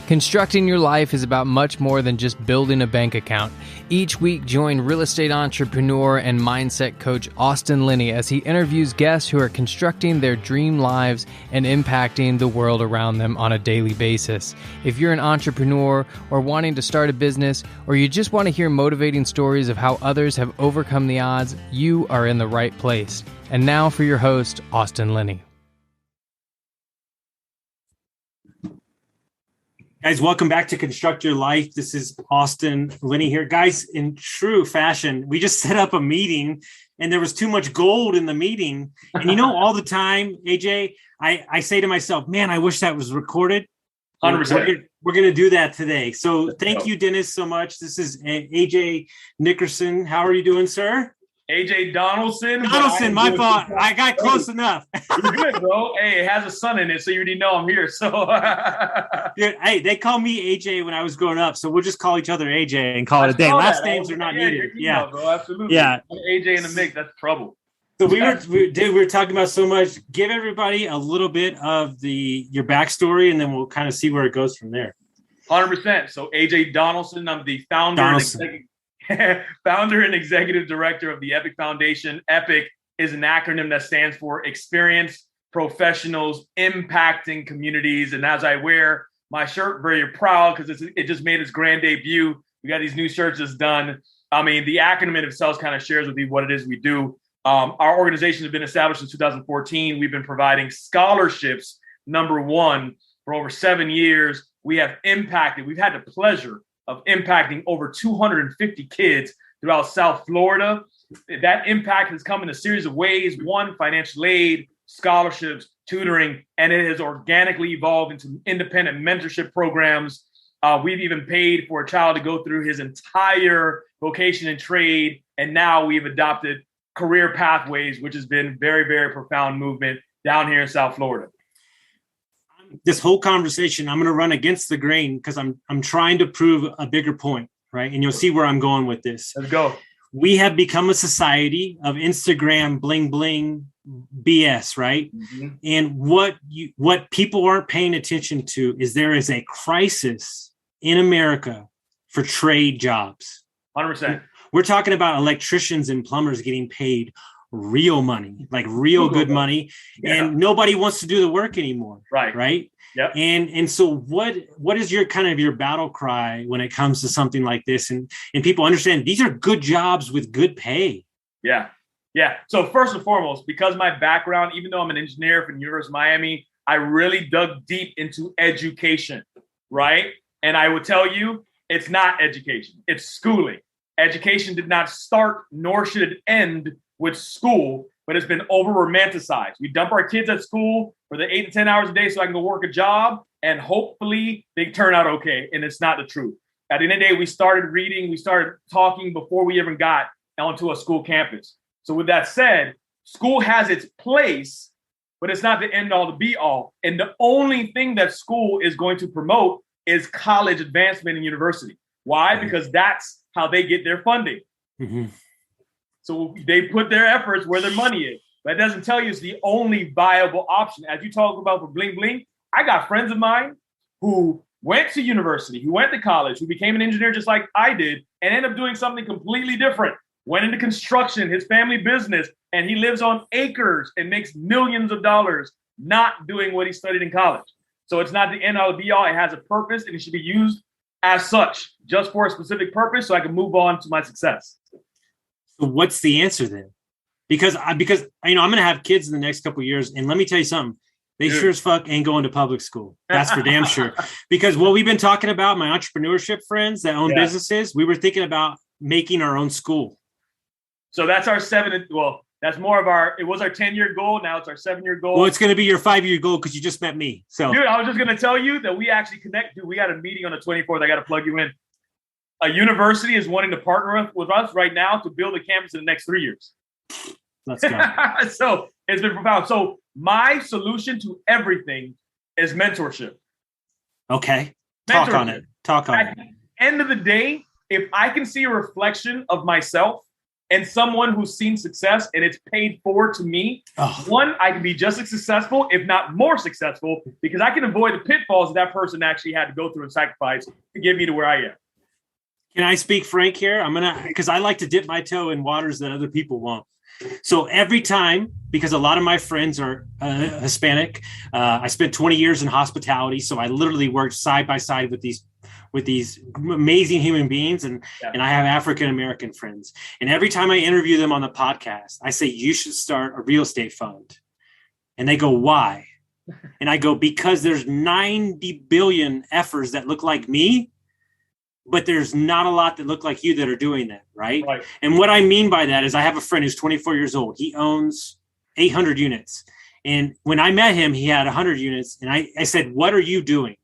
Constructing your life is about much more than just building a bank account. Each week, join real estate entrepreneur and mindset coach Austin Linney as he interviews guests who are constructing their dream lives and impacting the world around them on a daily basis. If you're an entrepreneur or wanting to start a business, or you just want to hear motivating stories of how others have overcome the odds, you are in the right place. And now for your host, Austin Linney. Guys, welcome back to Construct Your Life. This is Austin Linney here. Guys, in true fashion, we just set up a meeting and there was too much gold in the meeting. And you know, all the time, AJ, I say to myself, man, I wish that was recorded. 100%. We're going to do that today. So thank you, Dennis, so much. This is AJ Nickerson. How are you doing, sir? AJ Donaldson. My fault. I got close enough. You're good, bro. Hey, it has a son in it, so you already know I'm here. So, Dude, hey, they call me AJ when I was growing up, so we'll just call each other AJ and call it a day. Last names are not needed. Yeah, bro, absolutely. Yeah, AJ in the mix, that's trouble. So we were talking about so much. Give everybody a little bit of your backstory, and then we'll kind of see where it goes from there. 100%. So AJ Donaldson, I'm the founder and executive director of the EPIC Foundation. EPIC is an acronym that stands for Experienced Professionals Impacting Communities. And as I wear my shirt, very proud because it just made its grand debut. We got these new shirts just done. I mean, the acronym in itself kind of shares with you what it is we do. Our organization has been established in 2014. We've been providing scholarships, number one, for over 7 years. We've had the pleasure of impacting over 250 kids throughout South Florida. That impact has come in a series of ways. One, financial aid, scholarships, tutoring, and it has organically evolved into independent mentorship programs. We've even paid for a child to go through his entire vocation and trade. And now we've adopted career pathways, which has been very, very profound movement down here in South Florida. This whole conversation, I'm going to run against the grain because I'm trying to prove a bigger point, right? And you'll see where I'm going with this. Let's go. We have become a society of Instagram bling bling BS, right? Mm-hmm. And what people aren't paying attention to is there is a crisis in America for trade jobs. 100%. We're talking about electricians and plumbers getting paid real money, like real good money, and nobody wants to do the work anymore. Right. Yep. And so what is your kind of your battle cry when it comes to something like this? And people understand these are good jobs with good pay. Yeah. So first and foremost, because my background, even though I'm an engineer from the University of Miami, I really dug deep into education. Right. And I will tell you, it's not education, it's schooling. Education did not start, nor should it end with school, but it's been over romanticized. We dump our kids at school for the 8 to 10 hours a day so I can go work a job and hopefully they turn out okay. And it's not the truth. At the end of the day, we started reading, we started talking before we even got onto a school campus. So with that said, school has its place, but it's not the end all to be all. And the only thing that school is going to promote is college advancement in university. Why? Because that's how they get their funding. Mm-hmm. So they put their efforts where their money is. That doesn't tell you it's the only viable option. As you talk about for bling bling, I got friends of mine who went to university, who went to college, who became an engineer just like I did, and ended up doing something completely different. Went into construction, his family business, and he lives on acres and makes millions of dollars not doing what he studied in college. So it's not the end all be all. It has a purpose and it should be used as such, just for a specific purpose so I can move on to my success. So what's the answer then? Because I'm going to have kids in the next couple of years, and let me tell you something. They sure as fuck ain't going to public school. That's for damn sure. Because what we've been talking about, my entrepreneurship friends that own businesses, we were thinking about making our own school. So that's our that's more of it was our 10-year goal. Now it's our 7-year goal. Well, it's going to be your 5-year goal because you just met me. So, dude, I was just going to tell you that we actually connect. Dude, we got a meeting on the 24th. I got to plug you in. A university is wanting to partner with us right now to build a campus in the next 3 years. Let's go. So it's been profound. So my solution to everything is mentorship. Okay. Talk on it. At the end of the day, if I can see a reflection of myself and someone who's seen success and it's paid forward to me, one, I can be just as successful, if not more successful, because I can avoid the pitfalls that person actually had to go through and sacrifice to get me to where I am. Can I speak frank here? Because I like to dip my toe in waters that other people won't. So every time, because a lot of my friends are Hispanic, I spent 20 years in hospitality. So I literally worked side by side with these amazing human beings. And I have African-American friends. And every time I interview them on the podcast, I say, you should start a real estate fund. And they go, why? And I go, because there's 90 billion effers that look like me, but there's not a lot that look like you that are doing that, right? And what I mean by that is I have a friend who's 24 years old. He owns 800 units. And when I met him, he had 100 units. And I said, what are you doing?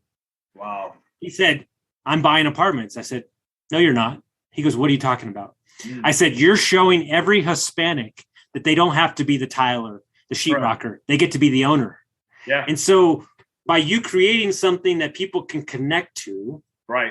Wow. He said, I'm buying apartments. I said, no, you're not. He goes, what are you talking about? I said, you're showing every Hispanic that they don't have to be the tiler, the sheetrocker. They get to be the owner. Yeah. And so by you creating something that people can connect to,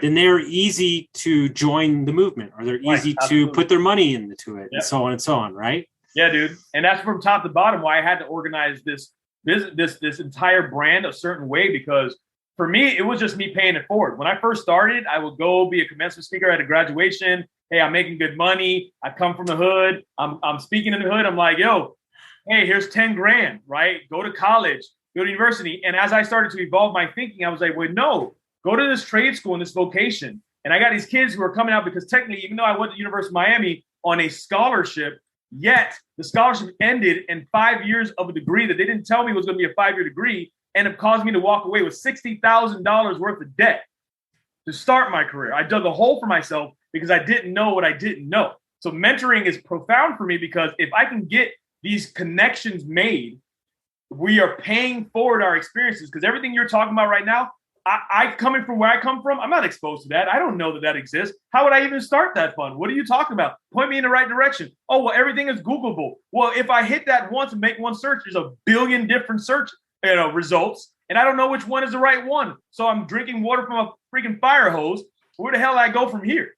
then they're easy to join the movement, or they're easy to put their money into it, and so on and so on, right? Yeah, dude. And that's from top to bottom why I had to organize this entire brand a certain way, because for me, it was just me paying it forward. When I first started, I would go be a commencement speaker at a graduation. Hey, I'm making good money. I come from the hood. I'm speaking in the hood. I'm like, yo, hey, here's 10 grand, right? Go to college, go to university. And as I started to evolve my thinking, I was like, wait, no. Go to this trade school and this vocation. And I got these kids who are coming out because technically, even though I went to the University of Miami on a scholarship, yet the scholarship ended in 5 years of a degree that they didn't tell me was going to be a 5-year degree, and it caused me to walk away with $60,000 worth of debt to start my career. I dug a hole for myself because I didn't know what I didn't know. So mentoring is profound for me, because if I can get these connections made, we are paying forward our experiences, because everything you're talking about right now, I coming from where I come from, I'm not exposed to that. I don't know that exists. How would I even start that fund? What are you talking about? Point me in the right direction. Oh, well, everything is Googleable. Well, if I hit that once and make one search, there's a billion different search results, and I don't know which one is the right one. So I'm drinking water from a freaking fire hose. Where the hell do I go from here?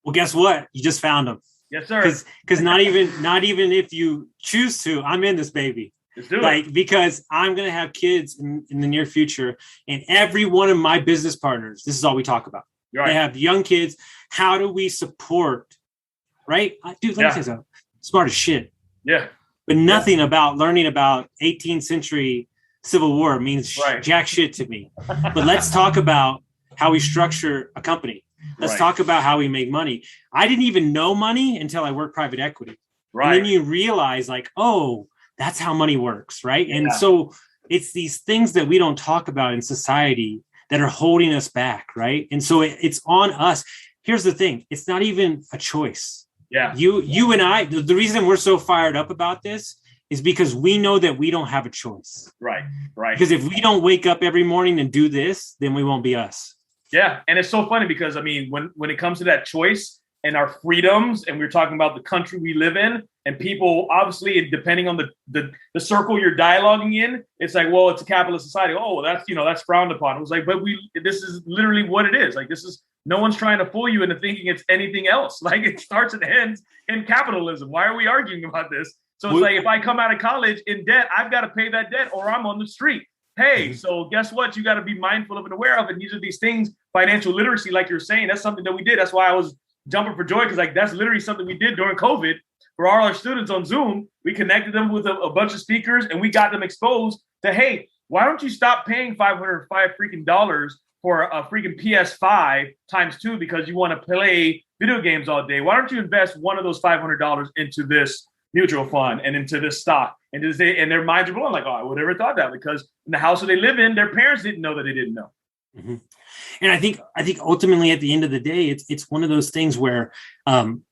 Well, guess what? You just found them. Yes, sir. Because not even if you choose to, I'm in this baby. Let's do it. Because I'm going to have kids in the near future, and every one of my business partners, this is all we talk about. Right. They have young kids. How do we support? Right, dude. Let me say something. Smart as shit. Yeah. But nothing about learning about 18th century Civil War means jack shit to me. But let's talk about how we structure a company. Let's talk about how we make money. I didn't even know money until I worked private equity. Right. And then you realize, like, oh, that's how money works, right? Yeah. And so it's these things that we don't talk about in society that are holding us back, right? And so it's on us. Here's the thing. It's not even a choice. Yeah. You and I, the reason we're so fired up about this is because we know that we don't have a choice. Right. Because if we don't wake up every morning and do this, then we won't be us. Yeah. And it's so funny because, I mean, when it comes to that choice and our freedoms, and we're talking about the country we live in, and people, obviously, depending on the circle you're dialoguing in, it's like, well, it's a capitalist society. Oh, well, that's frowned upon. It was like, but this is literally what it is. Like, no one's trying to fool you into thinking it's anything else. Like, it starts and ends in capitalism. Why are we arguing about this? So it's like, if I come out of college in debt, I've got to pay that debt, or I'm on the street. Hey, so guess what? You got to be mindful of and aware of. And these are these things, financial literacy, like you're saying, that's something that we did. That's why I was jumping for joy, because like that's literally something we did during COVID for all our students on Zoom. We connected them with a bunch of speakers, and we got them exposed to, hey, why don't you stop paying $505 freaking dollars for a freaking PS5 times 2 because you want to play video games all day? Why don't you invest one of those $500 into this mutual fund and into this stock? And their minds are blown, like, oh, I would never thought that, because in the house that they live in, their parents didn't know that they didn't know. Mm-hmm. And I think ultimately at the end of the day, it's one of those things where, and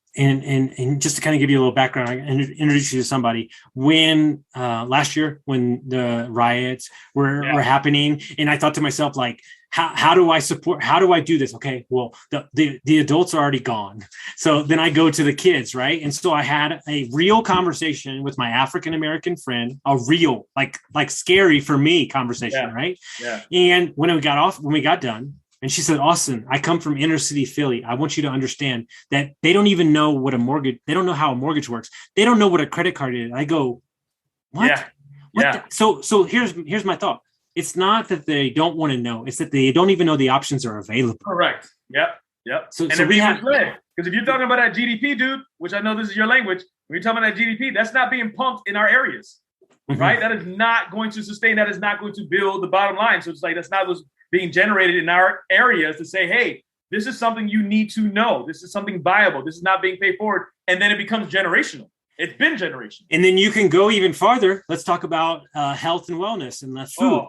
just to kind of give you a little background, I introduce you to somebody. When last year, when the riots were happening, and I thought to myself, like, how do I support? How do I do this? Okay, well, the adults are already gone, so then I go to the kids, right? And so I had a real conversation with my African American friend, a real, like scary for me conversation, right? Yeah. And when we got done, And she said, Austin, I come from inner city Philly. I want you to understand that they don't even know what a mortgage, they don't know how a mortgage works. They don't know what a credit card is. I go, what? Yeah. What Yeah. So here's my thought. It's not that they don't want to know. It's that they don't even know the options are available. Correct. Yep. So we have, because if you're talking about that GDP, dude, which I know this is your language, when you're talking about that GDP, that's not being pumped in our areas, right? That is not going to sustain. That is not going to build the bottom line. So it's like, that's not what's being generated in our areas to say, hey, this is something you need to know. This is something viable. This is not being paid forward. And then it becomes generational. It's been generational. And then you can go even farther. Let's talk about health and wellness and food.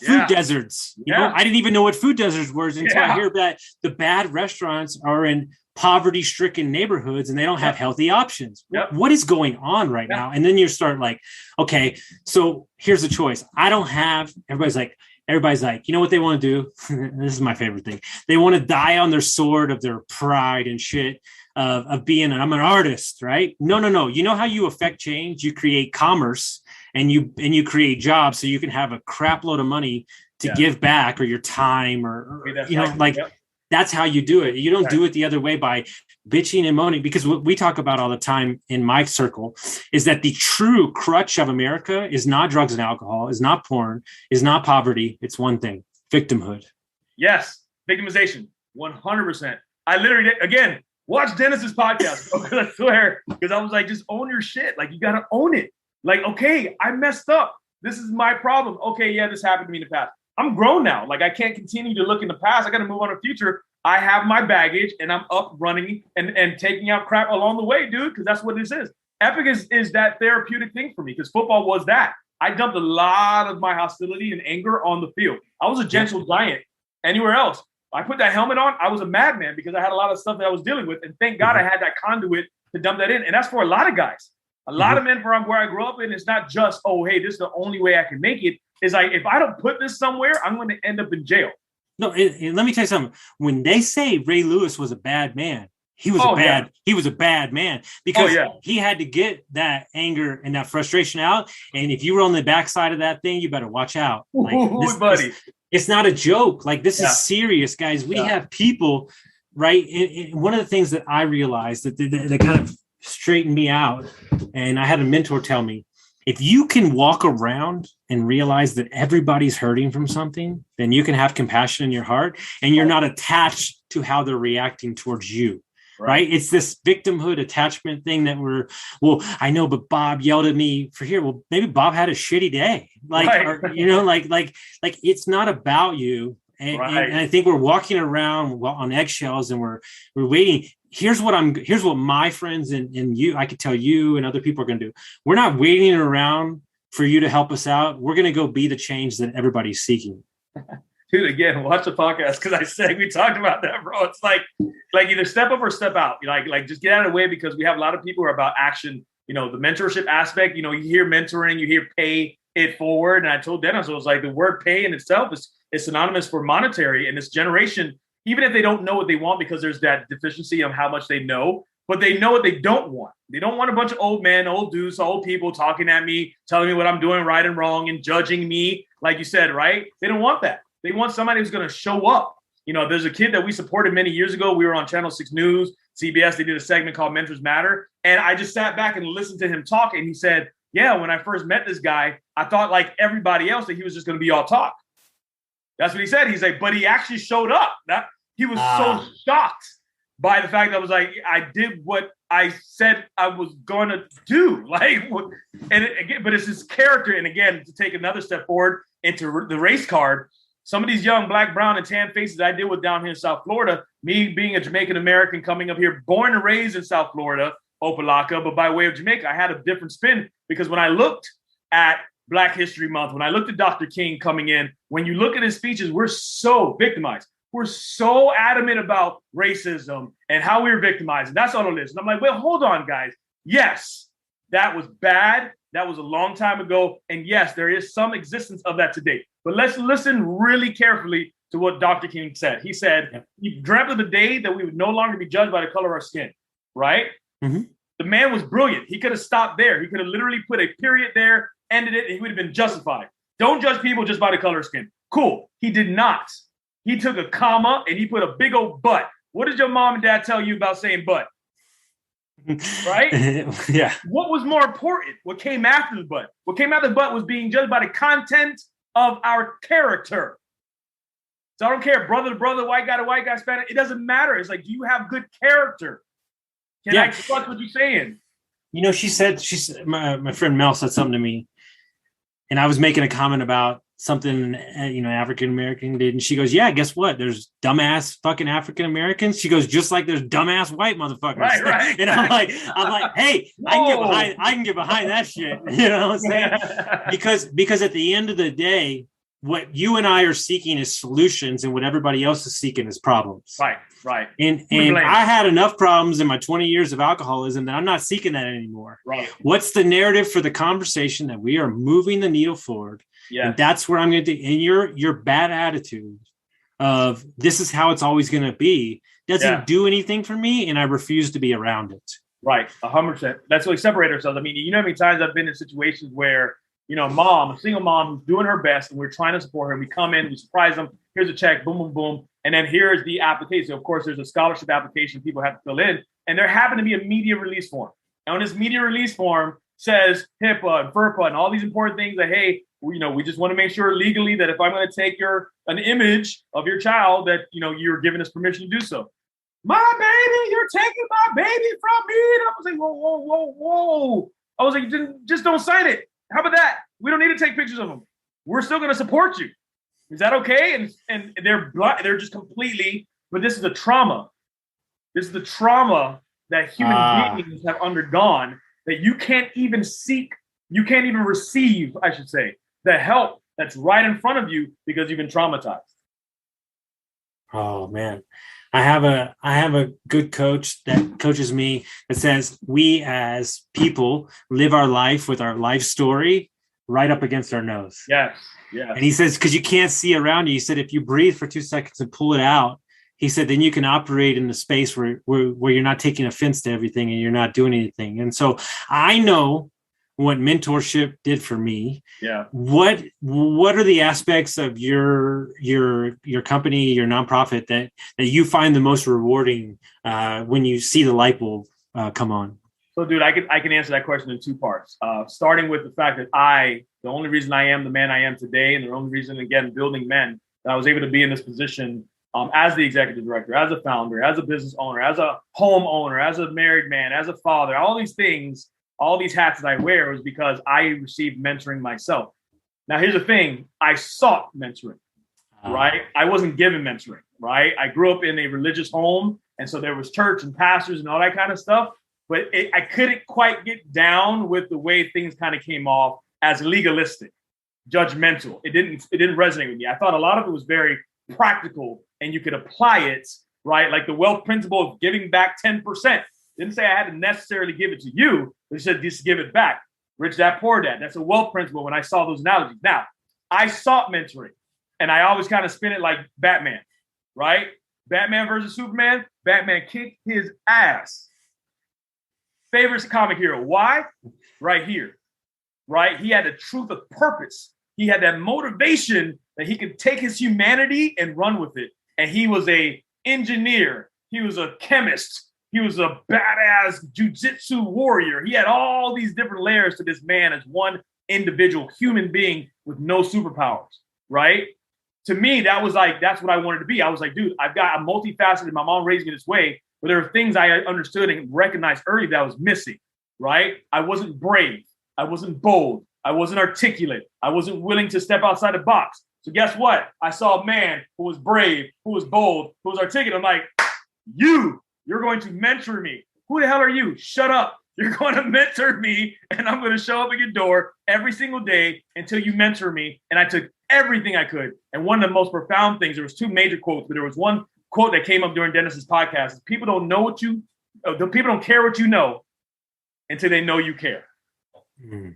Food deserts. You know, I didn't even know what food deserts were until I hear that the bad restaurants are in poverty-stricken neighborhoods and they don't have healthy options. What is going on right now? And then you start like, okay, so here's the choice. Everybody's like, you know what they want to do? This is my favorite thing. They want to die on their sword of their pride and shit of being I'm an artist, right? No. You know how you affect change? You create commerce and you create jobs so you can have a crap load of money to give back, or your time, or that's how you do it. You don't do it the other way by bitching and moaning, because what we talk about all the time in my circle is that the true crutch of America is not drugs and alcohol, is not porn, is not poverty. It's one thing: victimhood. Yes. Victimization. 100%. I literally, again, watch Dennis's podcast. I swear, because I was like, just own your shit. Like, you got to own it. Like, okay, I messed up. This is my problem. Okay, yeah, this happened to me in the past. I'm grown now. Like, I can't continue to look in the past. I got to move on to the future. I have my baggage and I'm up running and taking out crap along the way, dude, because that's what this is. Epic is that therapeutic thing for me, because football was that. I dumped a lot of my hostility and anger on the field. I was a gentle giant. Anywhere else, I put that helmet on, I was a madman because I had a lot of stuff that I was dealing with. And thank God I had that conduit to dump that in. And that's for a lot of guys. A lot of men from where I grew up in, it's not just, oh, hey, this is the only way I can make it. It's like, if I don't put this somewhere, I'm going to end up in jail. No, let me tell you something. When they say Ray Lewis was a bad man, he was a bad man, because he had to get that anger and that frustration out. And if you were on the backside of that thing, you better watch out. Like, buddy. It's not a joke. Like, this is serious, guys. We have people, right? And one of the things that I realized that kind of straightened me out, and I had a mentor tell me, if you can walk around and realize that everybody's hurting from something, then you can have compassion in your heart, and you're not attached to how they're reacting towards you. Right? It's this victimhood attachment thing that I know, but Bob yelled at me for here. Well, maybe Bob had a shitty day. Like it's not about you. And I think we're walking around on eggshells, and we're waiting. Here's what my friends and you, I could tell you and other people are going to do. We're not waiting around for you to help us out. We're going to go be the change that everybody's seeking. Dude, again, watch the podcast, because we talked about that, bro. It's like either step up or step out. Like just get out of the way, because we have a lot of people who are about action. You know, the mentorship aspect. You know, you hear mentoring, you hear pay it forward. And I told Dennis, I was like, the word pay in itself is synonymous for monetary. And this generation, even if they don't know what they want, because there's that deficiency of how much they know, but they know what they don't want. They don't want a bunch of old men, old dudes, old people talking at me, telling me what I'm doing right and wrong and judging me, like you said, right? They don't want that. They want somebody who's going to show up. You know, there's a kid that we supported many years ago. We were on Channel 6 News, CBS. They did a segment called Mentors Matter. And I just sat back and listened to him talk. And he said, yeah, when I first met this guy, I thought like everybody else that he was just going to be all talk. That's what he said. He's like, but he actually showed up. He was so shocked by the fact that I was like, I did what I said I was going to do. Like, and again, but it's his character. And again, to take another step forward into the race card, some of these young black, brown, and tan faces I deal with down here in South Florida, me being a Jamaican American coming up here, born and raised in South Florida, Opelika, but by way of Jamaica, I had a different spin, because when I looked at Black History Month, when I looked at Dr. King coming in, when you look at his speeches, we're so victimized. We're so adamant about racism and how we were victimized. And that's on the list. And I'm like, well, hold on, guys. Yes, that was bad. That was a long time ago. And yes, there is some existence of that today. But let's listen really carefully to what Dr. King said. He said, he dreamt of the day that we would no longer be judged by the color of our skin, right? Mm-hmm. The man was brilliant. He could have stopped there. He could have literally put a period there, ended it, and he would have been justified. Don't judge people just by the color of skin. Cool. He did not. He took a comma and he put a big old but. What did your mom and dad tell you about saying but? Right? Yeah. What was more important? What came after the but? What came after the but was being judged by the content of our character. So I don't care, brother to brother, white guy to white guy, Spanish. It doesn't matter. It's like, do you have good character? Can I trust what you're saying? You know, she said, my friend Mel said something to me, and I was making a comment about something, African-American did. And she goes, yeah, guess what? There's dumbass fucking African-Americans. She goes, just like there's dumbass white motherfuckers. Right. And I'm like, hey, I can get behind that shit. You know what I'm saying? Because at the end of the day, what you and I are seeking is solutions, and what everybody else is seeking is problems. Right. And I had enough problems in my 20 years of alcoholism that I'm not seeking that anymore. Right. What's the narrative for the conversation that we are moving the needle forward? Yeah. And that's where I'm going to do. And your bad attitude of this is how it's always going to be doesn't do anything for me, and I refuse to be around it. Right. 100%. That's what we separate ourselves. I mean, you know how many times I've been in situations where, a single mom who's doing her best and we're trying to support her. We come in, we surprise them. Here's a check, boom, boom, boom. And then here's the application. So of course, there's a scholarship application people have to fill in. And there happened to be a media release form. And on this media release form says HIPAA and FERPA and all these important things that, hey, we just want to make sure legally that if I'm going to take an image of your child that, you're giving us permission to do so. My baby, you're taking my baby from me. And I was like, whoa. I was like, just don't sign it. How about that? We don't need to take pictures of them. We're still going to support you. Is that okay? And they're just completely, but this is a trauma. This is the trauma that human beings have undergone that you can't even receive, I should say, the help that's right in front of you because you've been traumatized. Oh man. I have a good coach that coaches me that says we as people live our life with our life story right up against our nose. Yes. And he says, because you can't see around you, he said, if you breathe for 2 seconds and pull it out, he said, then you can operate in the space where you're not taking offense to everything and you're not doing anything. And so I know what mentorship did for me. Yeah. What are the aspects of your company, your nonprofit that you find the most rewarding when you see the light bulb come on? So, dude, I can answer that question in 2 parts. Starting with the fact that the only reason I am the man I am today, and the only reason, again, building men, that I was able to be in this position as the executive director, as a founder, as a business owner, as a home owner, as a married man, as a father, all these things. All these hats that I wear was because I received mentoring myself. Now, here's the thing. I sought mentoring, right? I wasn't given mentoring, right? I grew up in a religious home. And so there was church and pastors and all that kind of stuff. But I couldn't quite get down with the way things kind of came off as legalistic, judgmental. It didn't resonate with me. I thought a lot of it was very practical and you could apply it, right? Like the wealth principle of giving back 10%. Didn't say I had to necessarily give it to you. They said just give it back. Rich dad, poor dad. That's a wealth principle when I saw those analogies. Now, I sought mentoring, and I always kind of spin it like Batman, right? Batman versus Superman. Batman kicked his ass. Favorite comic hero. Why? Right here, right? He had the truth of purpose. He had that motivation that he could take his humanity and run with it. And he was an engineer. He was a chemist. He was a badass jujitsu warrior. He had all these different layers to this man as one individual human being with no superpowers, right? To me, that's what I wanted to be. I was like, dude, I'm multifaceted. My mom raised me this way, but there were things I understood and recognized early that I was missing, right? I wasn't brave. I wasn't bold. I wasn't articulate. I wasn't willing to step outside the box. So guess what? I saw a man who was brave, who was bold, who was articulate. I'm like, you're going to mentor me. Who the hell are you? Shut up. You're going to mentor me, and I'm going to show up at your door every single day until you mentor me. And I took everything I could. And one of the most profound things, there was 2 major quotes, but there was one quote that came up during Dennis's podcast. Is people don't care what you know until they know you care. Mm.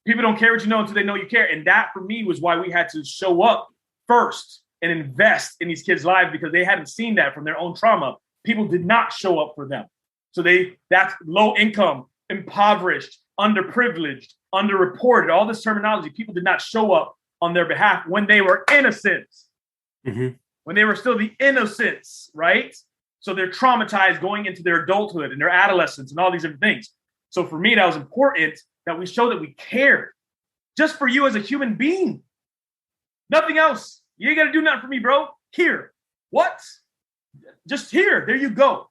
People don't care what you know until they know you care. And that, for me, was why we had to show up first and invest in these kids' lives, because they hadn't seen that from their own trauma. People did not show up for them. So that's low income, impoverished, underprivileged, underreported, all this terminology. People did not show up on their behalf when they were innocent. Mm-hmm. when they were still the innocents, right? So they're traumatized going into their adulthood and their adolescence and all these different things. So for me, that was important that we show that we cared just for you as a human being. Nothing else. You ain't got to do nothing for me, bro. Here. What? Just here. There you go.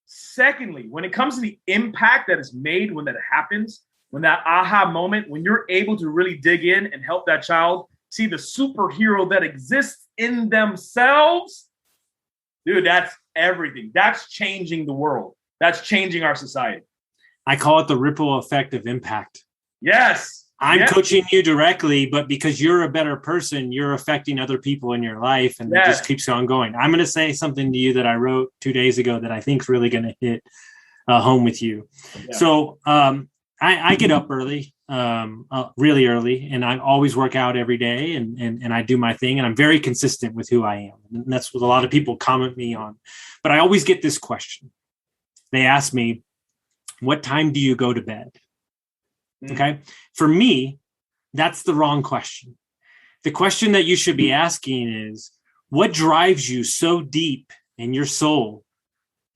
Secondly, when it comes to the impact that is made when that happens, when that aha moment, when you're able to really dig in and help that child see the superhero that exists in themselves, dude, that's everything. That's changing the world. That's changing our society. I call it the ripple effect of impact. Yes. I'm coaching you directly, but because you're a better person, you're affecting other people in your life, and it just keeps on going. I'm going to say something to you that I wrote 2 days ago that I think is really going to hit home with you. Yeah. So I get up early, really early, and I always work out every day, and I do my thing, and I'm very consistent with who I am. And that's what a lot of people comment me on. But I always get this question. They ask me, what time do you go to bed? Okay. For me, that's the wrong question. The question that you should be asking is, what drives you so deep in your soul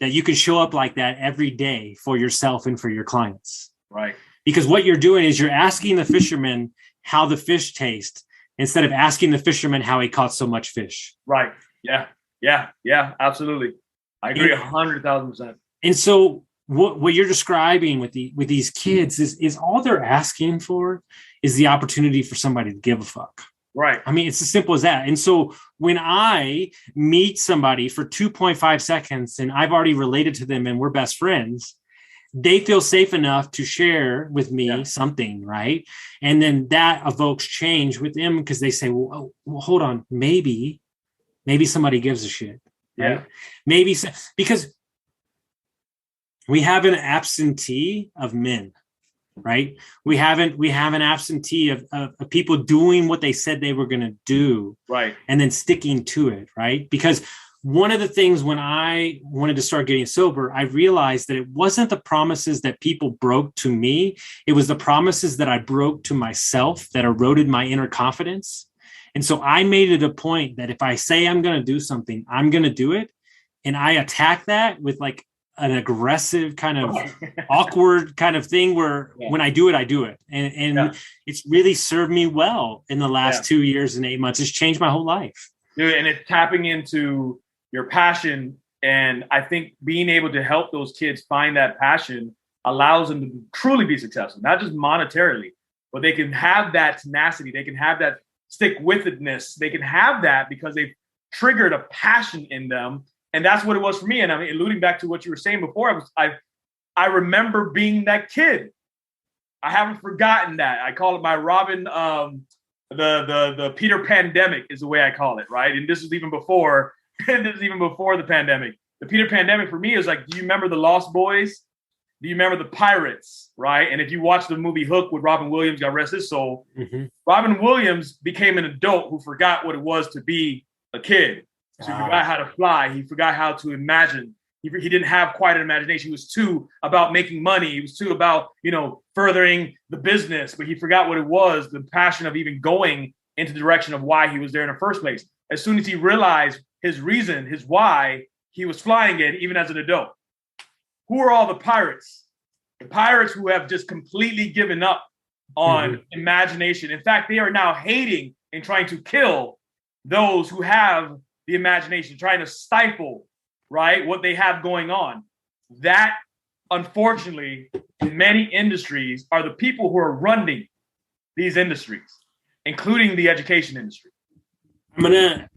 that you can show up like that every day for yourself and for your clients? Right. Because what you're doing is you're asking the fisherman how the fish taste instead of asking the fisherman how he caught so much fish. Right. Yeah. Absolutely. I agree 100,000%. And so what you're describing with these kids is all they're asking for is the opportunity for somebody to give a fuck. Right. I mean, it's as simple as that. And so when I meet somebody for 2.5 seconds and I've already related to them and we're best friends, they feel safe enough to share with me something, right? And then that evokes change with them because they say, well, hold on, maybe somebody gives a shit. Right? Yeah. Maybe because we have an absentee of men, right? We have an absentee of people doing what they said they were going to do, right? And then sticking to it, right? Because one of the things when I wanted to start getting sober, I realized that it wasn't the promises that people broke to me. It was the promises that I broke to myself that eroded my inner confidence. And so I made it a point that if I say I'm going to do something, I'm going to do it. And I attack that with like an aggressive kind of awkward kind of thing where when I do it, I do it. And it's really served me well in the last 2 years and 8 months. It's changed my whole life. Dude, and it's tapping into your passion. And I think being able to help those kids find that passion allows them to truly be successful, not just monetarily, but they can have that tenacity. They can have that stick-with-itness. They can have that because they've triggered a passion in them. And that's what it was for me. And I mean, alluding back to what you were saying before, I remember being that kid. I haven't forgotten that. I call it my Robin, the Peter Pandemic is the way I call it, right? And this is even before, the pandemic. The Peter Pandemic for me is like, do you remember the Lost Boys? Do you remember the Pirates, right? And if you watch the movie Hook with Robin Williams, God rest his soul, Robin Williams became an adult who forgot what it was to be a kid. So he forgot how to fly. He forgot how to imagine. He didn't have quite an imagination. He was too about making money. He was too about, furthering the business, but he forgot what it was, the passion of even going into the direction of why he was there in the first place. As soon as he realized his reason, his why, he was flying it even as an adult. Who are all the pirates? The pirates who have just completely given up on imagination. In fact, they are now hating and trying to kill those who have the imagination, trying to stifle, right, what they have going on. That, unfortunately, in many industries are the people who are running these industries, including the education industry. I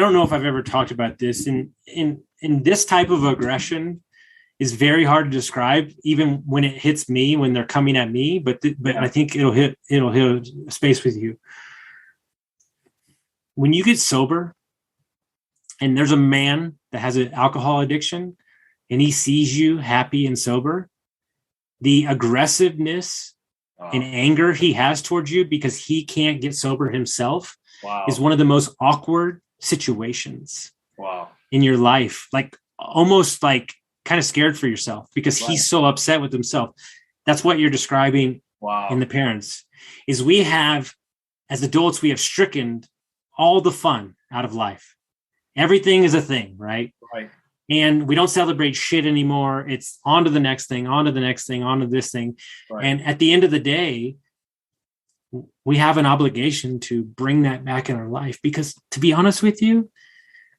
don't know if I've ever talked about this. In this type of aggression is very hard to describe, even when it hits me, when they're coming at me, but I think it'll hit space with you. When you get sober and there's a man that has an alcohol addiction and he sees you happy and sober, the aggressiveness and anger he has towards you because he can't get sober himself is one of the most awkward situations in your life. Like almost like kind of scared for yourself because he's so upset with himself. That's what you're describing in the parents is we have, as adults, we have stricken all the fun out of life. everything is a thing, right? Right. And we don't celebrate shit anymore. It's on to the next thing, on to the next thing, on to this thing. Right. And at the end of the day, we have an obligation to bring that back in our life, because to be honest with you,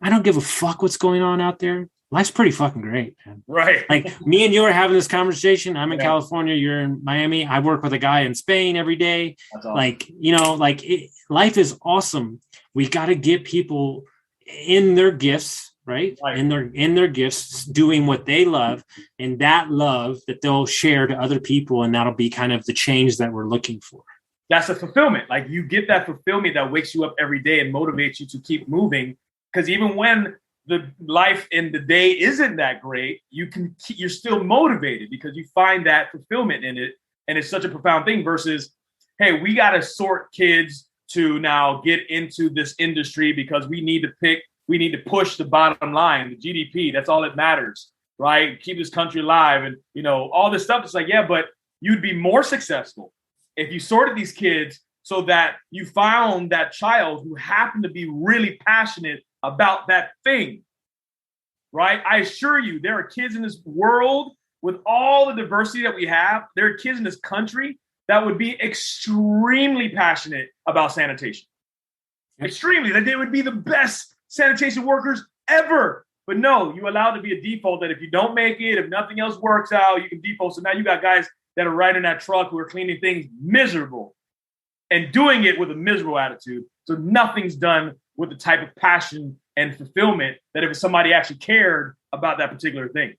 I don't give a fuck what's going on out there. Life's pretty fucking great, man. Right. Like me and you are having this conversation. I'm in California. You're in Miami. I work with a guy in Spain every day. That's awesome. Like, you know, like life is awesome. We got to get people in their gifts, right? In their gifts, doing what they love, and that love that they'll share to other people. And that'll be kind of the change that we're looking for. That's a fulfillment. Like you get that fulfillment that wakes you up every day and motivates you to keep moving. Because even when the life in the day isn't that great, you're still motivated because you find that fulfillment in it. And it's such a profound thing versus, hey, we got to sort kids to now get into this industry because we need to push the bottom line, the GDP. That's all that matters, right? Keep this country alive. And, you know, all this stuff. It's like, yeah, but you'd be more successful if you sorted these kids so that you found that child who happened to be really passionate about that thing, right? I assure you, there are kids in this world with all the diversity that we have. There are kids in this country that would be extremely passionate about sanitation. Extremely, that they would be the best sanitation workers ever. But no, you allow it to be a default that if you don't make it, if nothing else works out, you can default. So now you got guys that are riding that truck who are cleaning things miserable and doing it with a miserable attitude. So nothing's done with the type of passion and fulfillment that if somebody actually cared about that particular thing.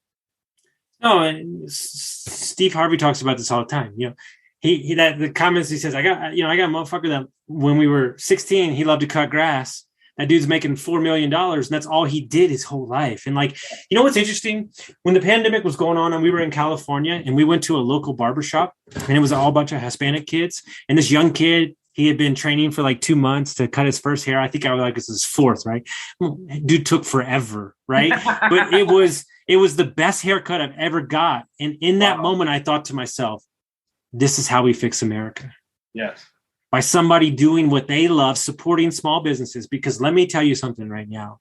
No, and Steve Harvey talks about this all the time. You know, he that the comments he says, I got a motherfucker that when we were 16, he loved to cut grass. That dude's making $4 million, and that's all he did his whole life. And like, you know what's interesting? When the pandemic was going on and we were in California and we went to a local barbershop and it was all a bunch of Hispanic kids, and this young kid, he had been training for like 2 months to cut his first hair. I think I was like, this is his fourth, right? Dude took forever, right? But it was the best haircut I've ever got. And in that moment, I thought to myself, this is how we fix America. Yes. By somebody doing what they love, supporting small businesses. Because let me tell you something right now.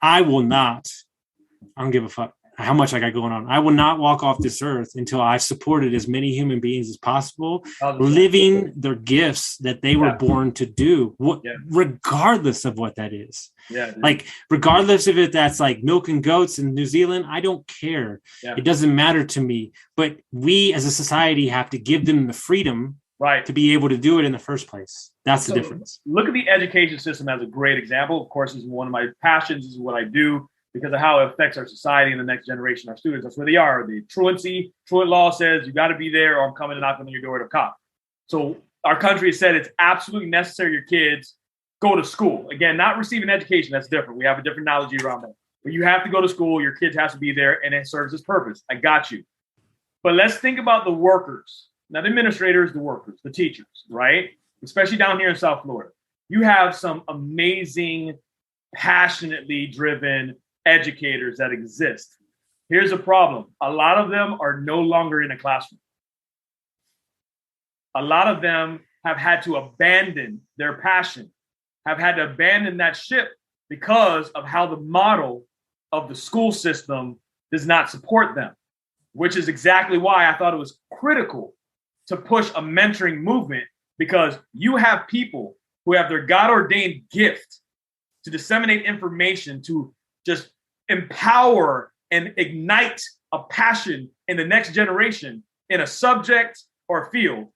I don't give a fuck how much I got going on. I will not walk off this earth until I've supported as many human beings as possible, living their gifts that they were born to do, regardless of what that is. Yeah, like, regardless of it, that's like milking goats in New Zealand, I don't care. Yeah. It doesn't matter to me. But we as a society have to give them the freedom to be able to do it in the first place. That's the difference. Look at the education system as a great example. Of course, this is one of my passions. This is what I do because of how it affects our society and the next generation, our students. That's where they are. The truant law says you got to be there or I'm coming and knocking on your door at a cop. So our country has said it's absolutely necessary your kids go to school. Again, not receive an education. That's different. We have a different analogy around that. But you have to go to school. Your kids have to be there and it serves its purpose. I got you. But let's think about the workers. Not the administrators, the workers, the teachers, right? Especially down here in South Florida. You have some amazing, passionately driven educators that exist. Here's the problem. A lot of them are no longer in a classroom. A lot of them have had to abandon their passion, have had to abandon that ship because of how the model of the school system does not support them, which is exactly why I thought it was critical to push a mentoring movement, because you have people who have their God-ordained gift to disseminate information, to just empower and ignite a passion in the next generation in a subject or field,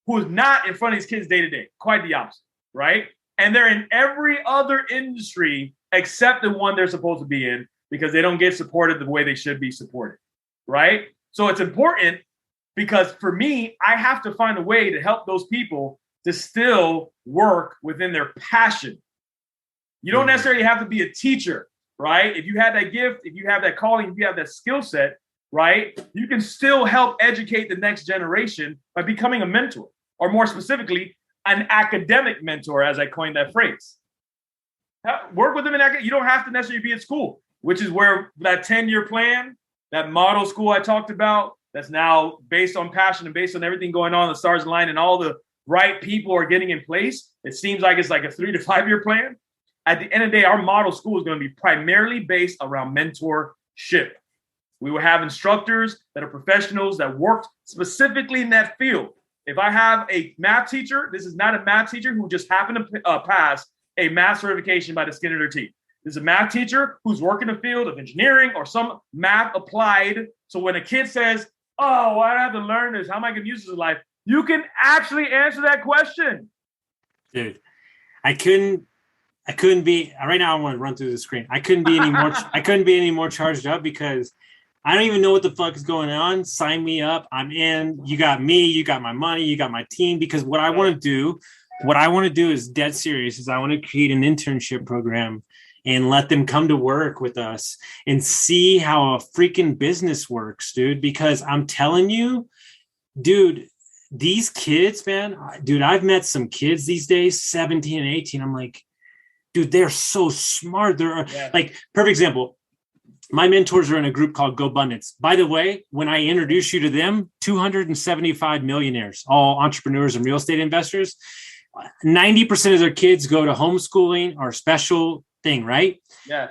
who is not in front of these kids day to day. Quite the opposite, right? And they're in every other industry except the one they're supposed to be in because they don't get supported the way they should be supported, right? So it's important because for me, I have to find a way to help those people to still work within their passion. You don't necessarily have to be a teacher, right? If you have that gift, if you have that calling, if you have that skill set, right? You can still help educate the next generation by becoming a mentor, or more specifically, an academic mentor, as I coined that phrase. Work with them in academic. You don't have to necessarily be at school, which is where that 10-year plan, that model school I talked about, that's now based on passion and based on everything going on, the stars align and all the right people are getting in place. It seems like it's like a 3 to 5 year plan. at the end of the day, our model school is going to be primarily based around mentorship. We will have instructors that are professionals that worked specifically in that field. If I have a math teacher, this is not a math teacher who just happened to pass a math certification by the skin of their teeth. This is a math teacher who's working in the field of engineering or some math applied. So when a kid says, oh, why do I have to learn this? How am I going to use this in life? You can actually answer that question. Dude, I couldn't be right now. I want to run through the screen. I couldn't be any more charged up because I don't even know what the fuck is going on. Sign me up. I'm in. You got me. You got my money. You got my team. Because what I want to do is dead serious. Is I want to create an internship program and let them come to work with us and see how a freaking business works, dude. Because I'm telling you, dude, these kids, man, dude, I've met some kids these days, 17 and 18. I'm like, dude, they're so smart. They're like, perfect example. My mentors are in a group called GoBundance. By the way, when I introduce you to them, 275 millionaires, all entrepreneurs and real estate investors, 90% of their kids go to homeschooling or special thing, right? Yeah.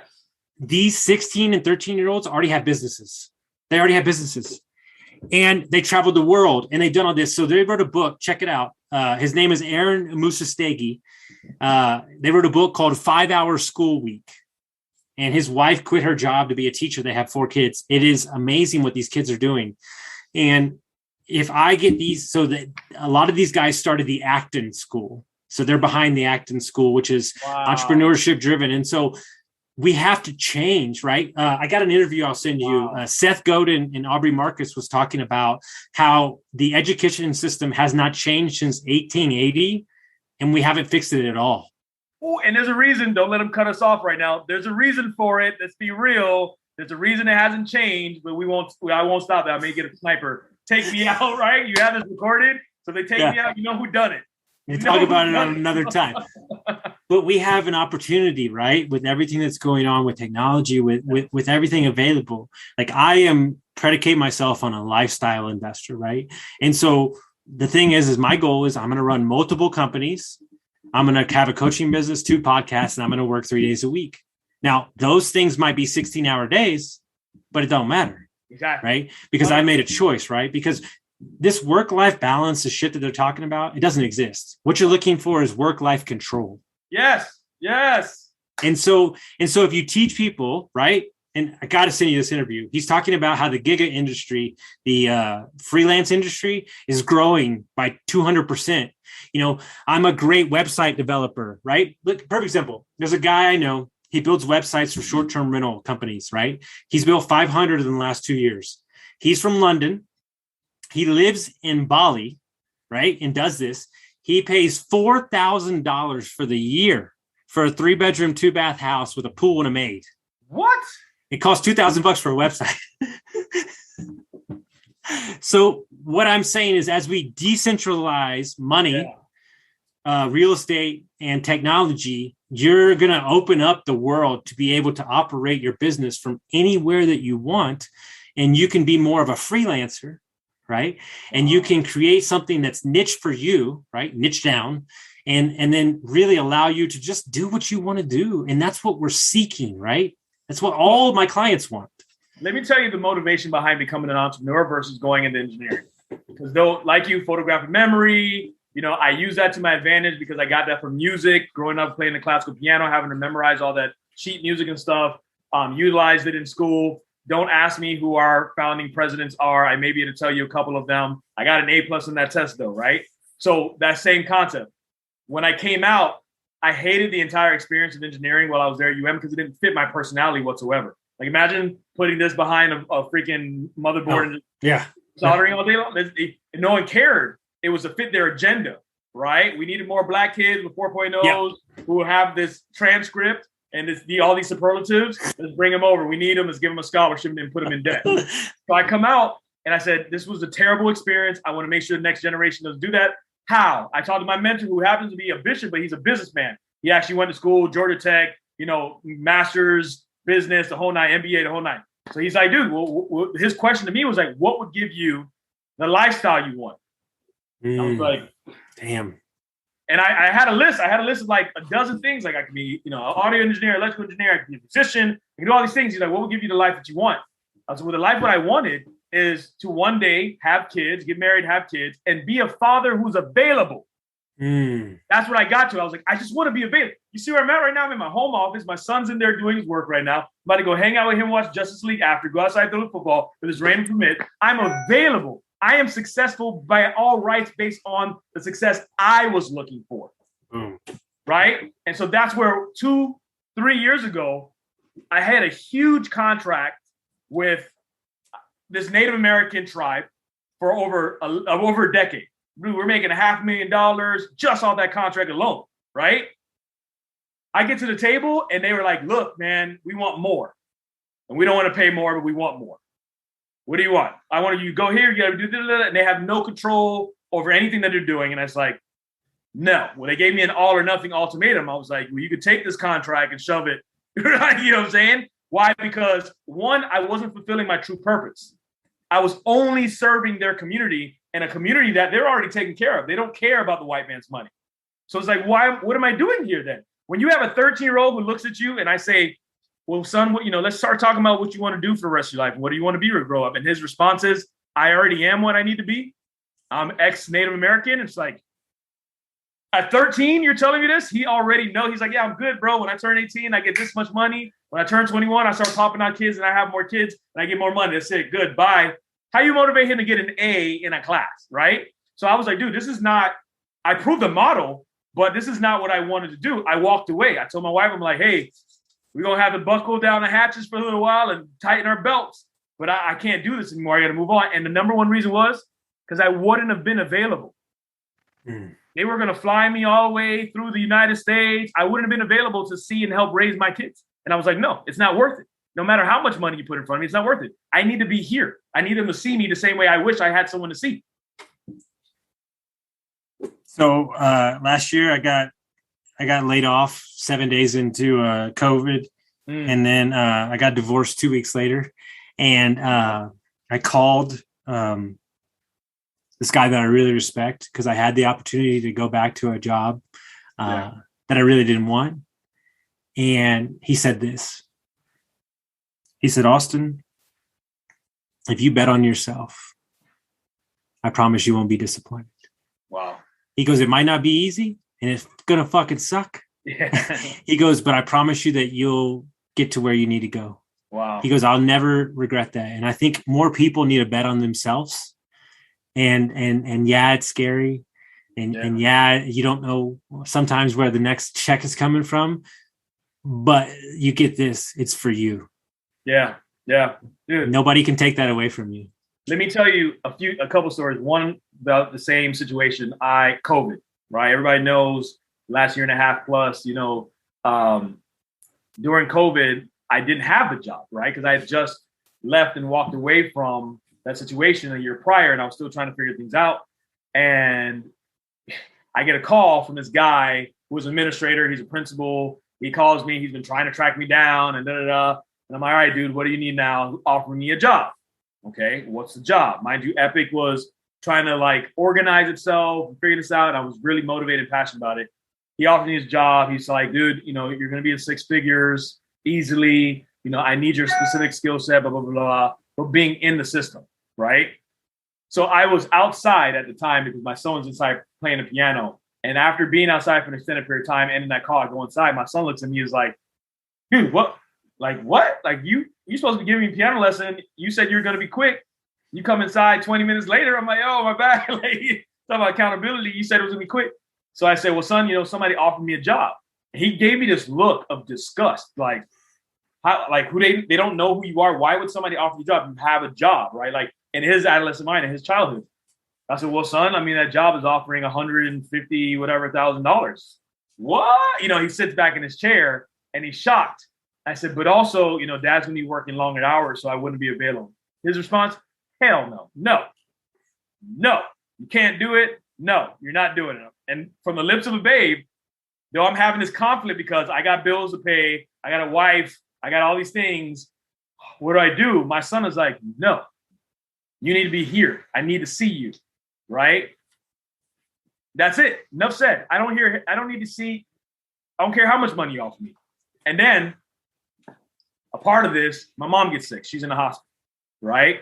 These 16 and 13-year-olds already have businesses. They already have businesses. And they traveled the world and they've done all this. So they wrote a book. Check it out. His name is Aaron Musastegi. They wrote a book called 5 Hour School Week. And his wife quit her job to be a teacher. They have 4 kids. It is amazing what these kids are doing. And if I get these, so that a lot of these guys started the Acton School. So they're behind the Acton School, which is entrepreneurship driven. And so we have to change, right? I got an interview I'll send you. Seth Godin and Aubrey Marcus was talking about how the education system has not changed since 1880, and we haven't fixed it at all. Oh, and there's a reason. Don't let them cut us off right now. There's a reason for it. Let's be real. There's a reason it hasn't changed, but I won't stop that. I may get a sniper. Take me out, right? You have this recorded. So they take me out. You know who done it. We'll talk about it on another time. But we have an opportunity, right? With everything that's going on with technology, with everything available. Like I am predicate myself on a lifestyle investor, right? And so the thing is my goal is I'm going to run multiple companies. I'm going to have a coaching business, 2 podcasts, and I'm going to work 3 days a week. Now, those things might be 16-hour days, but it don't matter. Exactly. Right? Because I made a choice, right? Because this work-life balance, the shit that they're talking about, it doesn't exist. What you're looking for is work-life control. Yes. And so if you teach people, right? And I got to send you this interview. He's talking about how the giga industry, the freelance industry is growing by 200%. You know, I'm a great website developer, right? Look, perfect example. There's a guy I know. He builds websites for short-term rental companies, right? He's built 500 in the last 2 years. He's from London. He lives in Bali, right? And does this. He pays $4,000 for the year for a 3-bedroom, 2-bath house with a pool and a maid. What? It costs $2,000 for a website. So what I'm saying is as we decentralize money, real estate and technology, you're going to open up the world to be able to operate your business from anywhere that you want. And you can be more of a freelancer, right? And you can create something that's niche for you, right? Niche down. And then really allow you to just do what you want to do. And that's what we're seeking, right? That's what all of my clients want. Let me tell you the motivation behind becoming an entrepreneur versus going into engineering. Because though, like you, photographic memory, you know, I use that to my advantage because I got that from music, growing up playing the classical piano, having to memorize all that sheet music and stuff, utilized it in school. Don't ask me who our founding presidents are. I may be able to tell you a couple of them. I got an A+ in that test though, right? So that same concept. When I came out, I hated the entire experience of engineering while I was there at UM because it didn't fit my personality whatsoever. Like imagine putting this behind a freaking motherboard and soldering all day long. No one cared. It was to fit their agenda, right? We needed more black kids with 4.0s who have this transcript and all these superlatives. Let's bring them over. We need them. Let's give them a scholarship and put them in debt. So I come out and I said, this was a terrible experience. I want to make sure the next generation doesn't do that. How? I talked to my mentor who happens to be a bishop, but he's a businessman. He actually went to school, Georgia Tech, you know, master's, business, the whole nine, MBA, the whole nine. So he's like, dude, well, his question to me was like, what would give you the lifestyle you want? I was like, damn. And I had a list. I had a list of like a dozen things. Like I could be, you know, an audio engineer, electrical engineer. I could be a musician. I could do all these things. He's like, what will give you the life that you want? I said, well, the life what I wanted is to one day have kids, get married, have kids, and be a father who's available. That's what I got to. I was like, I just want to be available. You see where I'm at right now? I'm in my home office. My son's in there doing his work right now. I'm about to go hang out with him, watch Justice League after, go outside, throw the football with his rain permit. I'm available. I am successful by all rights based on the success I was looking for. Right? And so that's where 2-3 years ago, I had a huge contract with this Native American tribe for over a decade. We're making $500,000 just off that contract alone, right? I get to the table and they were like, look, man, we want more. And we don't want to pay more, but we want more. What do you want? I want you to go here, you got to do this, and they have no control over anything that they're doing. And I was like, no. Well, they gave me an all or nothing ultimatum. I was like, well, you could take this contract and shove it. You know what I'm saying? Why? Because one, I wasn't fulfilling my true purpose. I was only serving their community, and a community that they're already taken care of. They don't care about the white man's money. So it's like, why? What am I doing here then? When you have a 13-year-old who looks at you and I say, well, son, let's start talking about what you want to do for the rest of your life. What do you want to be when you grow up? And his response is, I already am what I need to be. I'm ex-Native American. It's like, at 13, you're telling me this? He already knows. He's like, yeah, I'm good, bro. When I turn 18, I get this much money. When I turn 21, I start popping out kids and I have more kids and I get more money. That's it. Good. Bye. How you motivate him to get an A in a class, right? So I was like, dude, this is not, I proved the model, but this is not what I wanted to do. I walked away. I told my wife, I'm like, hey, we're going to have to buckle down the hatches for a little while and tighten our belts. But I can't do this anymore. I got to move on. And the number one reason was because I wouldn't have been available. They were going to fly me all the way through the United States. I wouldn't have been available to see and help raise my kids. And I was like, no, it's not worth it. No matter how much money you put in front of me, it's not worth it. I need to be here. I need them to see me the same way I wish I had someone to see. So last year I got laid off 7 days into COVID. And then I got divorced 2 weeks later. And I called this guy that I really respect because I had the opportunity to go back to a job that I really didn't want. And he said this. He said, Austin, if you bet on yourself, I promise you won't be disappointed. Wow. He goes, it might not be easy and it's going to fucking suck. Yeah. He goes, but I promise you that you'll get to where you need to go. Wow. He goes, I'll never regret that. And I think more people need to bet on themselves. And yeah, it's scary. And yeah, you don't know sometimes where the next check is coming from, but you get this, it's for you. Yeah. Dude. Nobody can take that away from you. Let me tell you a couple stories. One about the same situation. COVID, right? Everybody knows last year and a half plus, during COVID, I didn't have a job, right? Because I had just left and walked away from that situation a year prior, and I was still trying to figure things out. And I get a call from this guy who was an administrator. He's a principal. He calls me. He's been trying to track me down and da-da-da. And I'm like, all right, dude, what do you need now? Offer me a job. Okay, what's the job? Mind you, Epic was trying to organize itself, figure this out. I was really motivated and passionate about it. He offered me his job. He's like, dude, you're going to be in 6 figures easily. I need your specific skill set, blah, blah, blah, blah, but being in the system, right? So I was outside at the time because my son was inside playing the piano. And after being outside for an extended period of time and in that car, I go inside, my son looks at me and is like, dude, what? What? You're supposed to be giving me a piano lesson. You said you're going to be quick. You come inside 20 minutes later. I'm like, oh, my bad. Talking about accountability. You said it was going to be quick. So I said, well, son, somebody offered me a job. And he gave me this look of disgust. Who they don't know who you are. Why would somebody offer you a job? You have a job, right? In his adolescent mind, in his childhood. I said, well, son, that job is offering $150 whatever $1,000. What? He sits back in his chair and he's shocked. I said, but also, dad's gonna be working longer hours, so I wouldn't be available. His response, hell no, you can't do it. No, you're not doing it. And from the lips of a babe, though I'm having this conflict because I got bills to pay, I got a wife, I got all these things. What do? My son is like, no, you need to be here. I need to see you, right? That's it. Enough said. I don't need to see. I don't care how much money you offer me. And then a part of this, my mom gets sick. She's in the hospital, right?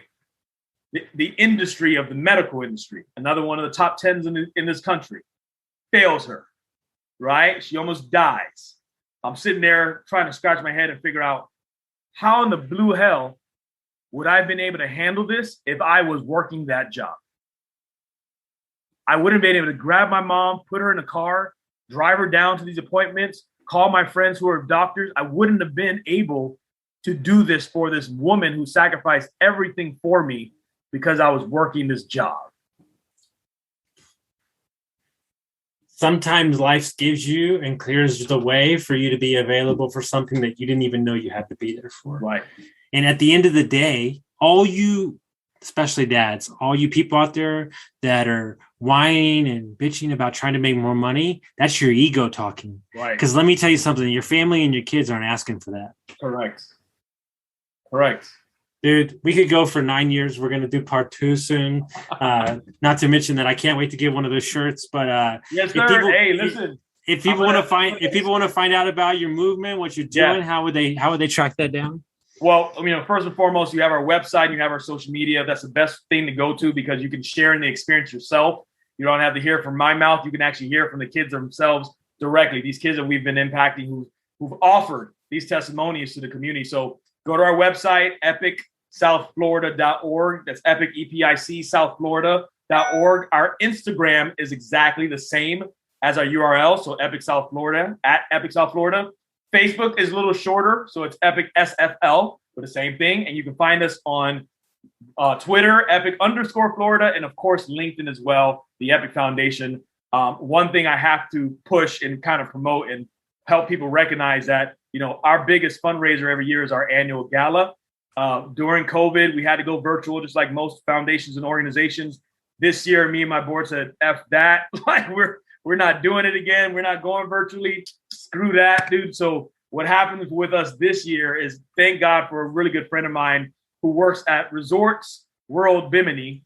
The industry of the medical industry, another one of the top 10s in this country, fails her, right? She almost dies. I'm sitting there trying to scratch my head and figure out how in the blue hell would I have been able to handle this if I was working that job? I wouldn't have been able to grab my mom, put her in a car, drive her down to these appointments, call my friends who are doctors. I wouldn't have been able to do this for this woman who sacrificed everything for me because I was working this job. Sometimes life gives you and clears the way for you to be available for something that you didn't even know you had to be there for. Right. And at the end of the day, all you, especially dads, all you people out there that are whining and bitching about trying to make more money, that's your ego talking. Right. Because let me tell you something, your family and your kids aren't asking for that. Correct. Dude, we could go for 9 years. We're going to do part 2 soon. Not to mention that I can't wait to get one of those shirts. But yes, sir. Hey, listen. If people want to find out about your movement, what you're doing, how would they track that down? Well, first and foremost, you have our website, you have our social media. That's the best thing to go to because you can share in the experience yourself. You don't have to hear from my mouth. You can actually hear from the kids themselves directly. These kids that we've been impacting who've offered these testimonies to the community. So go to our website, epicsouthflorida.org. That's epic, EPIC, southflorida.org. Our Instagram is exactly the same as our URL. So Epic South Florida, at Epic South Florida. Facebook is a little shorter, so it's Epic SFL for the same thing. And you can find us on Twitter, Epic_Florida, and of course, LinkedIn as well, the Epic Foundation. One thing I have to push and kind of promote and help people recognize that, our biggest fundraiser every year is our annual gala. During COVID, we had to go virtual, just like most foundations and organizations. This year, me and my board said, F that. Like we're not doing it again. We're not going virtually. Screw that, dude. So what happens with us this year is, thank God for a really good friend of mine who works at Resorts World Bimini.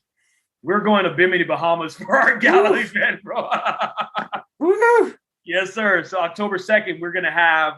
We're going to Bimini, Bahamas for our gala event, bro. Woo-hoo. Yes, sir. So October 2nd, we're going to have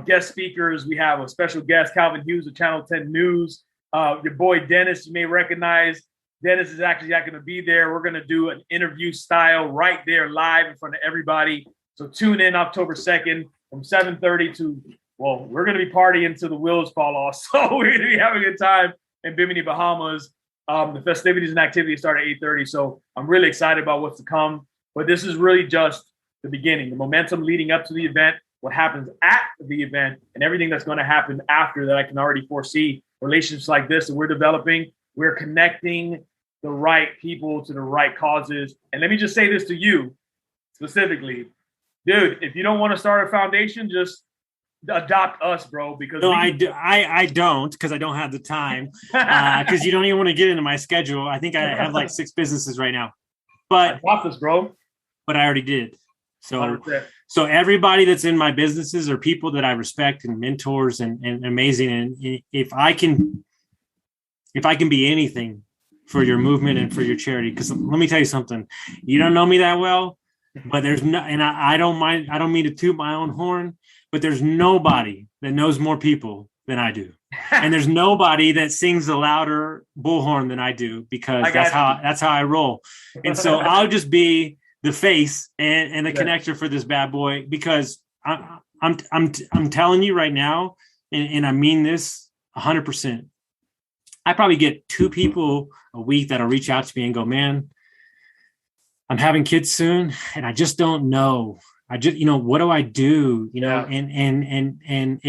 guest speakers. We have a special guest, Calvin Hughes of Channel 10 News. Your boy Dennis, you may recognize. Dennis is actually not going to be there. We're going to do an interview style right there live in front of everybody. So tune in October 2nd from 7:30 to, we're going to be partying until the wheels fall off. So we're going to be having a good time in Bimini, Bahamas. The festivities and activities start at 8:30. So I'm really excited about what's to come. But this is really just the beginning, the momentum leading up to the event, what happens at the event, and everything that's going to happen after that I can already foresee. Relationships like this that we're developing. We're connecting the right people to the right causes. And let me just say this to you specifically. Dude, if you don't want to start a foundation, just adopt us, bro. Because I don't, because I don't have the time. Because you don't even want to get into my schedule. I think I have like 6 businesses right now. But adopt us, bro. But I already did. So 100%. So everybody that's in my businesses are people that I respect and mentors and amazing. And if I can be anything for your movement and for your charity, because let me tell you something, you don't know me that well, but there's no, and I don't mind. I don't mean to toot my own horn, but there's nobody that knows more people than I do. And there's nobody that sings a louder bullhorn than I do, because that's how I roll. And so I'll just be the face and the connector for this bad boy, because I'm telling you right now, and I mean this 100%. I probably get 2 people a week that'll reach out to me and go, man, I'm having kids soon, and I just don't know. I just, what do I do? And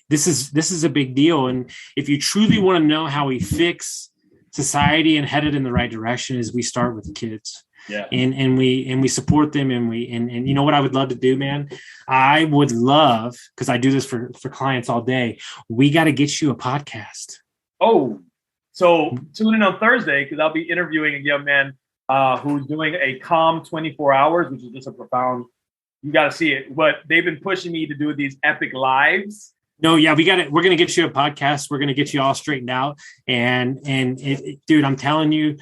this is a big deal. And if you truly want to know how we fix society and head it in the right direction, is we start with the kids. Yeah. And we support them, and you know what I would love to do, man? I would love, because I do this for clients all day, we got to get you a podcast. Oh, so tune in on Thursday, because I'll be interviewing a young man who's doing a Calm 24 hours, which is just a profound, you got to see it. But they've been pushing me to do these epic lives. No, yeah, we're going to get you a podcast. We're going to get you all straightened out. And dude, I'm telling you,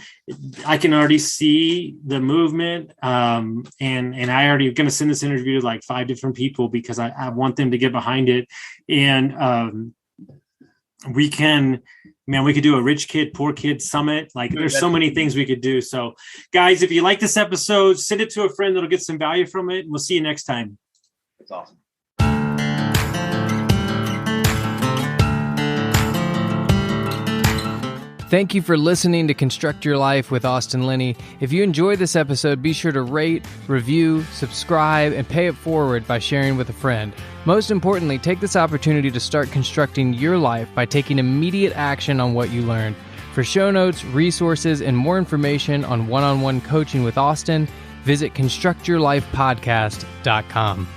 I can already see the movement. And I already going to send this interview to like 5 different people because I want them to get behind it. And we could do a rich kid, poor kid summit. Like there's so many things we could do. So guys, if you like this episode, send it to a friend that'll get some value from it. And we'll see you next time. That's awesome. Thank you for listening to Construct Your Life with Austin Linney. If you enjoyed this episode, be sure to rate, review, subscribe, and pay it forward by sharing with a friend. Most importantly, take this opportunity to start constructing your life by taking immediate action on what you learned. For show notes, resources, and more information on one-on-one coaching with Austin, visit constructyourlifepodcast.com.